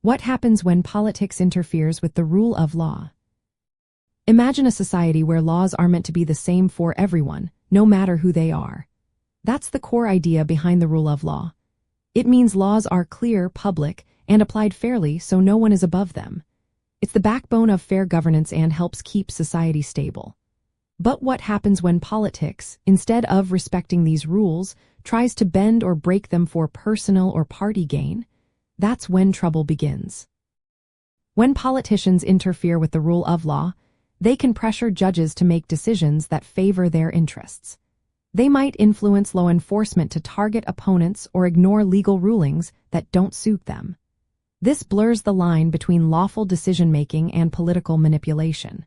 What happens when politics interferes with the rule of law? Imagine a society where laws are meant to be the same for everyone, no matter who they are. That's the core idea behind the rule of law. It means laws are clear, public, and applied fairly so no one is above them. It's the backbone of fair governance and helps keep society stable. But what happens when politics, instead of respecting these rules, tries to bend or break them for personal or party gain? That's when trouble begins. When politicians interfere with the rule of law, they can pressure judges to make decisions that favor their interests. They might influence law enforcement to target opponents or ignore legal rulings that don't suit them. This blurs the line between lawful decision-making and political manipulation.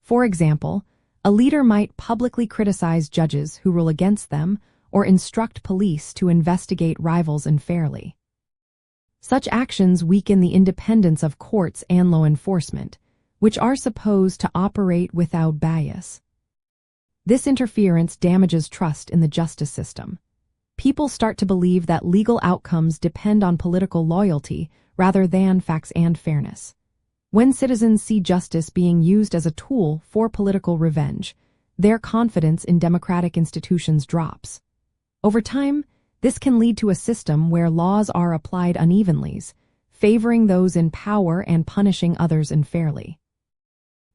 For example, a leader might publicly criticize judges who rule against them or instruct police to investigate rivals unfairly. Such actions weaken the independence of courts and law enforcement, which are supposed to operate without bias. This interference damages trust in the justice system. People start to believe that legal outcomes depend on political loyalty rather than facts and fairness. When citizens see justice being used as a tool for political revenge, their confidence in democratic institutions drops. Over time, this can lead to a system where laws are applied unevenly, favoring those in power and punishing others unfairly.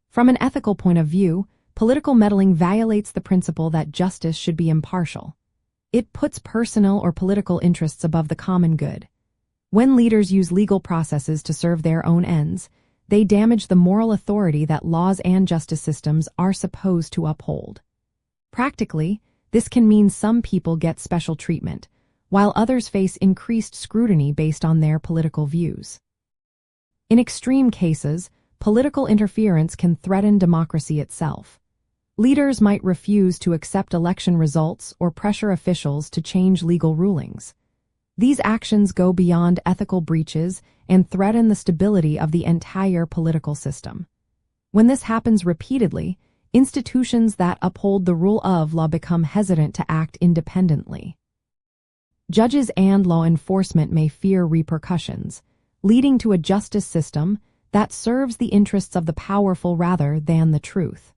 From an ethical point of view, political meddling violates the principle that justice should be impartial. It puts personal or political interests above the common good. When leaders use legal processes to serve their own ends, they damage the moral authority that laws and justice systems are supposed to uphold. Practically, this can mean some people get special treatment, while others face increased scrutiny based on their political views. In extreme cases, political interference can threaten democracy itself. Leaders might refuse to accept election results or pressure officials to change legal rulings. These actions go beyond ethical breaches and threaten the stability of the entire political system. When this happens repeatedly, institutions that uphold the rule of law become hesitant to act independently. Judges and law enforcement may fear repercussions, leading to a justice system that serves the interests of the powerful rather than the truth.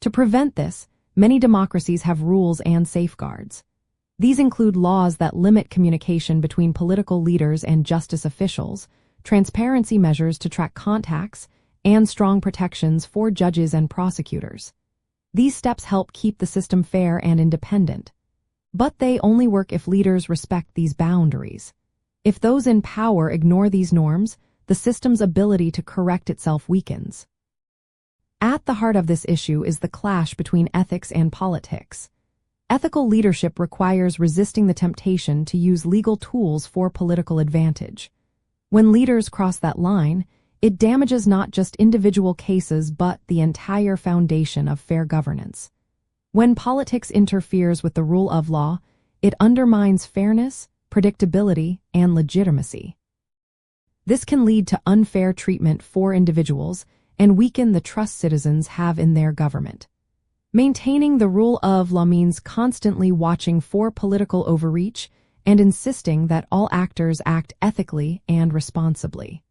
To prevent this, many democracies have rules and safeguards. These include laws that limit communication between political leaders and justice officials, transparency measures to track contacts, and strong protections for judges and prosecutors. These steps help keep the system fair and independent. But they only work if leaders respect these boundaries. If those in power ignore these norms, the system's ability to correct itself weakens. At the heart of this issue is the clash between ethics and politics. Ethical leadership requires resisting the temptation to use legal tools for political advantage. When leaders cross that line, it damages not just individual cases but the entire foundation of fair governance. When politics interferes with the rule of law, it undermines fairness, predictability, and legitimacy. This can lead to unfair treatment for individuals and weaken the trust citizens have in their government. Maintaining the rule of law means constantly watching for political overreach and insisting that all actors act ethically and responsibly.